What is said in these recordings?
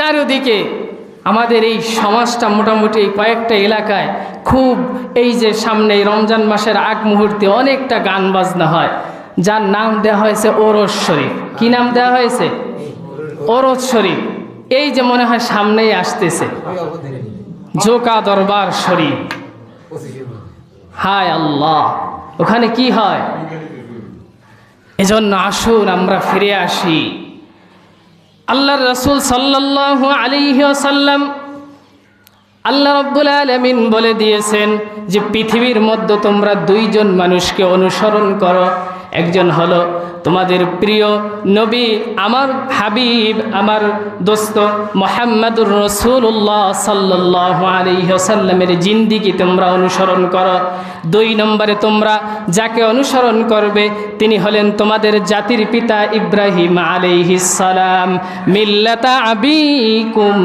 চারিদিকে আমাদের এই সমাজটা মোটামুটি কয়েকটা এলাকায় খুব এই যে সামনে রমজান মাসের আগ মুহূর্তে অনেকটা গান বাজনা হয়, যার নাম দেওয়া হয়েছে ওরস শরীফ। কি নাম দেওয়া হয়েছে? ওরস শরীফ। এই যে মনে হয় সামনেই আসতেছে জোকা দরবার শরীফ। হায় আল্লাহ, ওখানে কি হয়? এজন্য আসুন আমরা ফিরে আসি। আল্লাহর রাসূল সাল্লাল্লাহু আলাইহি ওয়াসাল্লাম, আল্লাহ রাব্বুল আলামিন বলে দিয়েছেন যে পৃথিবীর মধ্যে তোমরা দুইজন মানুষকে অনুসরণ করো। একজন হলো তোমাদের প্রিয় নবী, আমার হাবিব, আমার দোস্ত মুহাম্মদুর রাসূলুল্লাহ সাল্লাল্লাহু আলাইহি ওয়াসাল্লামের জিন্দেগি তোমরা অনুসরণ করো। দুই নম্বরে তোমরা যাকে অনুসরণ করবে তিনি হলেন তোমাদের জাতির পিতা ইব্রাহিম আলাইহিস সালাম। মিল্লাতা আবিকুম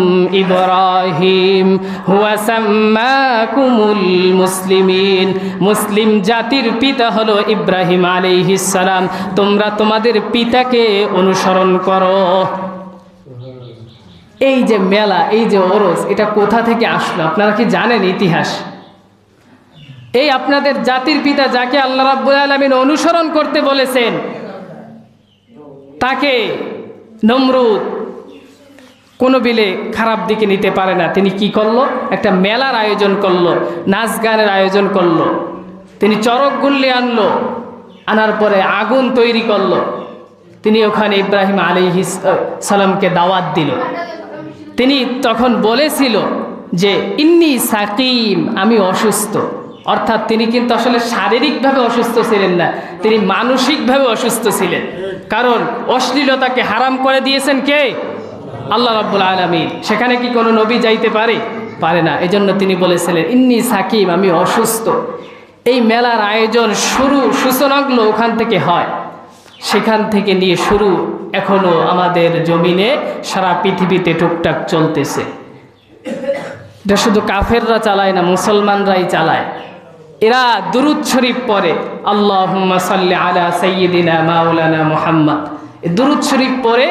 ইব্রাহিম হুয়া সাম্মাকুমুল মুসলিমিন। মুসলিম জাতির পিতা হলো ইব্রাহিম আলাইহিস সালাম। তোমরা তোমাদের পিতাকে অনুসরণ করো। এই যে মেলা, এই যে ওরস, এটা কোথা থেকে আসলো আপনারা কি জানেন? ইতিহাস। এই আপনাদের জাতির পিতা যাকে আল্লাহ রাব্বুল আলামিন অনুসরণ করতে বলেছেন, তাকে নমরুদ কোনো বিলে খারাপ দিকে নিতে পারে না। তিনি কি করলো? একটা মেলার আয়োজন করলো, নাচ গানের আয়োজন করলো। তিনি চরক গুল্লি আনলো, আনার পরে আগুন তৈরি করলো। তিনি ওখানে ইব্রাহিম আলাইহিস সালামকে দাওয়াত দিল। তিনি তখন বলেছিল যে ইন্নী সাকিম, আমি অসুস্থ। অর্থাৎ তিনি কিন্তু আসলে শারীরিকভাবে অসুস্থ ছিলেন না, তিনি মানসিকভাবে অসুস্থ ছিলেন। কারণ অশ্লীলতাকে হারাম করে দিয়েছেন কে? আল্লাহ রাব্বুল আলামিন। সেখানে কি কোনো নবী যাইতে পারে? পারে না। এজন্য তিনি বলেছিলেন ইন্নী সাকিম, আমি অসুস্থ। এই মেলার আয়োজন সূচনাগুলো ওখান থেকে হয়। সেখান থেকে নিয়ে শুরু এখনো আমাদের জমিনে সারা পৃথিবীতে টুকটাক চলতেছে। এটা শুধু কাফেররা চালায় না, মুসলমানরাই চালায়। এরা দুরূদ শরীফ পড়ে, আল্লাহুম্মা সাল্লি আলা সাইয়্যিদিনা মাওলানা মুহাম্মদ। এই দুরূদ শরীফ পড়ে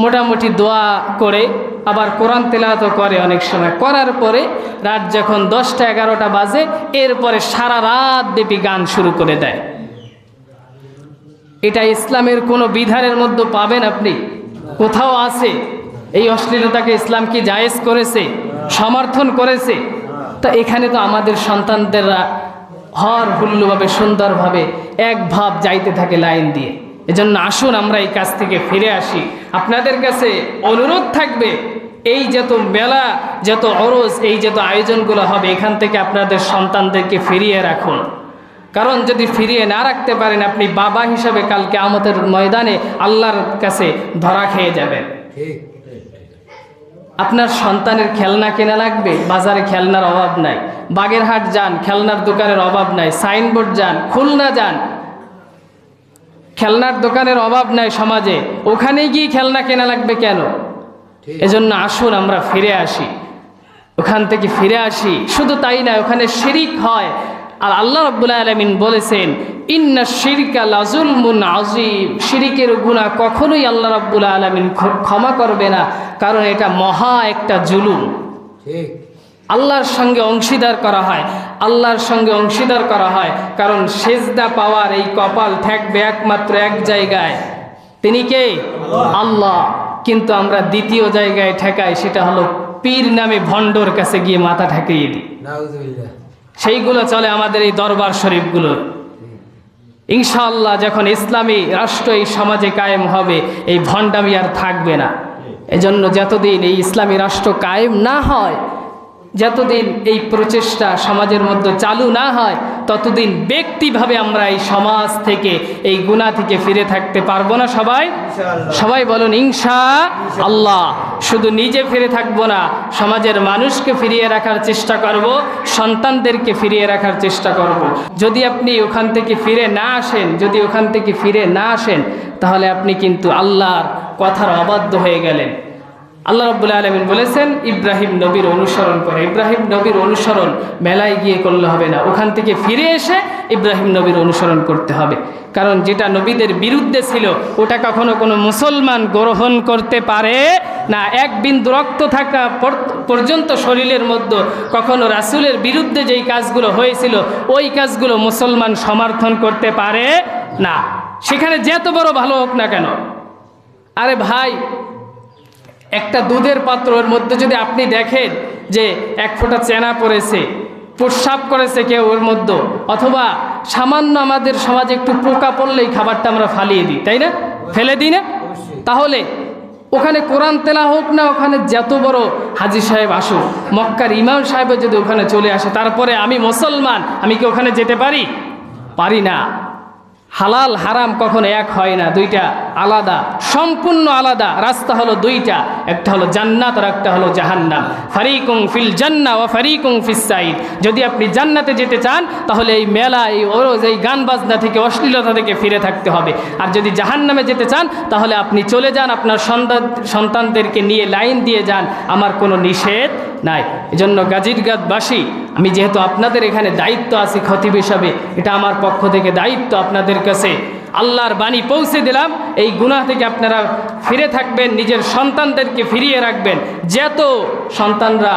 মোটামুটি দোয়া করে, আবার কোরআন তেলাওয়াতও করে অনেক সময়। করার পরে রাত যখন 10টা 11টা বাজে, এরপরে সারা রাত ব্যাপী গান শুরু করে দেয়। এটা ইসলামের কোনো বিধানের মধ্যে পাবেন আপনি? কোথাও আছে? এই অশ্লীলতাকে ইসলাম কি জায়েজ করেছে, সমর্থন করেছে? তা এখানে তো আমাদের সন্তানদেররা হর হুল্লুভাবে সুন্দরভাবে এক ভাব যাইতে থাকে লাইন দিয়ে। এজন্য আসুন আমরা এই কাজ থেকে ফিরে আসি। আপনাদের কাছে অনুরোধ থাকবে, এই যত মেলা, যত ওরস, এই যত আয়োজনগুলো হবে, এখান থেকে আপনাদের সন্তানদেরকে ফিরিয়ে রাখুন। কারণ যদি ফিরিয়ে না রাখতে পারেন, আপনি বাবা হিসাবে কাল কিয়ামতের ময়দানে আল্লাহর কাছে ধরা খেয়ে যাবেন। আপনার সন্তানের খেলনা কেনা লাগবে, বাজারে খেলনার অভাব নাই। বাগেরহাট যান, খেলনার দোকানের অভাব নাই। সাইনবোর্ড যান, খুলনা যান, খেলনার দোকানের অভাব নাই সমাজে। ওখানে গিয়ে খেলনা কেনা লাগবে কেন? এজন্য আসুন আমরা ফিরে আসি, ওখান থেকে ফিরে আসি। শুধু তাই না, ওখানে শিরিক হয়। আর আল্লাহ রাব্বুল আলামিন বলেছেন ইন্না শিরকা লাযুলমুন আযীম। শিরিকের গুনাহ কখনোই আল্লাহ রাব্বুল আলামিন ক্ষমা করবে না, কারণ এটা মহা একটা জুলুম। ঠিক, আল্লাহর সঙ্গে অংশীদার করা হয়, আল্লাহর সঙ্গে অংশীদার করা হয়। কারণ সেজদা পাওয়ার এই কপাল থাকবে একমাত্র এক জায়গায়, তিনি কে? আল্লাহ। কিন্তু আমরা দ্বিতীয় জায়গায় ঠেকাই, সেটা হলো পীর নামে ভণ্ডর কাছে গিয়ে মাথা ঠেকিয়ে দিই। সেইগুলো চলে আমাদের এই দরবার শরীফগুলোর। ইনশাআল্লাহ যখন ইসলামী রাষ্ট্র এই সমাজে কায়েম হবে, এই ভণ্ডামি আর থাকবে না। এজন্য যতদিন এই ইসলামী রাষ্ট্র কায়েম না হয়, যতদিন এই প্রচেষ্টা সমাজের মধ্যে চালু না হয়, ততদিন ব্যক্তিভাবে আমরা এই সমাজ থেকে, এই গুনাহ থেকে ফিরে থাকতে পারবো না। সবাই বলুন ইনশাআল্লাহ। শুধু নিজে ফিরে থাকবো না, সমাজের মানুষকে ফিরিয়ে রাখার চেষ্টা করব, সন্তানদেরকে ফিরিয়ে রাখার চেষ্টা করব। যদি আপনি ওখান থেকে ফিরে না আসেন, তাহলে আপনি কিন্তু আল্লাহর কথার অবাধ্য হয়ে গেলেন। আল্লাহ রাব্বুল আলামিন বলেছেন ইব্রাহিম নবীর অনুসরণ করে। ইব্রাহিম নবীর অনুসরণ মেলায় গিয়ে করলে হবে না, ওখান থেকে ফিরে এসে ইব্রাহিম নবীর অনুসরণ করতে হবে। কারণ যেটা নবীদের বিরুদ্ধে ছিল ওটা কখনো কোনো মুসলমান গ্রহণ করতে পারে না। এক বিন্দু রক্ত থাকা পর্যন্ত শরীরের মধ্যে কখনো রাসূলের বিরুদ্ধে যেই কাজগুলো হয়েছিল ওই কাজগুলো মুসলমান সমর্থন করতে পারে না, সেখানে যত বড় ভালো হোক না কেন। আরে ভাই, একটা দুধের পাত্রের মধ্যে যদি আপনি দেখেন যে এক ফোঁটা চেনা পড়েছে, প্রস্রাব করেছে কেউ ওর মধ্যে, অথবা সামান্য আমাদের সমাজে একটু পোকা পড়লেই খাবারটা আমরা ফালিয়ে দিই, তাই না? ফেলে দিই না? তাহলে ওখানে কোরআন তেলা হোক না, ওখানে যত বড় হাজী সাহেব আসুক, মক্কার ইমাম সাহেব যদি ওখানে চলে আসে, তারপরে আমি মুসলমান, আমি কি ওখানে যেতে পারি? পারি না। হালাল হারাম কখনো এক হয় না, দুইটা আলাদা, সম্পূর্ণ আলাদা রাস্তা হলো দুইটা, একটা হলো জান্নাত আর একটা হলো জাহান্নাম। ফারিকুম ফিল জান্নাহ ওয়া ফারিকুম ফিস সাইদ। যদি আপনি জান্নাতে যেতে চান তাহলে এই মেলা, এই ওরজ, এই গান বাজনা থেকে, অশ্লীলতা থেকে ফিরে থাকতে হবে। আর যদি জাহান্নামে যেতে চান তাহলে আপনি চলে যান, আপনার সন্তানদেরকে নিয়ে লাইন দিয়ে যান, আমার কোনো নিষেধ নাই। এজন্য গাজীরগাঁওবাসী, আমি যেহেতু আপনাদের এখানে দায়িত্ব আছে খতিব হিসাবে, এটা আমার পক্ষ থেকে দায়িত্ব আপনাদের কাছে আল্লাহর বাণী পৌঁছে দিলাম। এই গুনাহ থেকে আপনারা ফিরে থাকবেন, নিজের সন্তানদেরকে ফিরিয়ে রাখবেন। যত সন্তানরা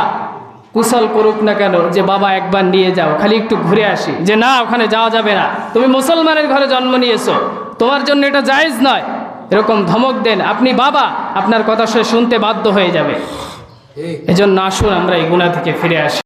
কুশল করুক না কেন যে বাবা একবার নিয়ে যাও, খালি একটু ঘুরে আসি, যে না ওখানে যাওয়া যাবে না, তুমি মুসলমানের ঘরে জন্ম নিয়েছো, তোমার জন্য এটা জায়েজ নয়, এরকম ধমক দেন, আপনি বাবা, আপনার কথা সে শুনতে বাধ্য হয়ে যাবে। এজন্য আসুন আমরা এই গুনাহ থেকে ফিরে আসি।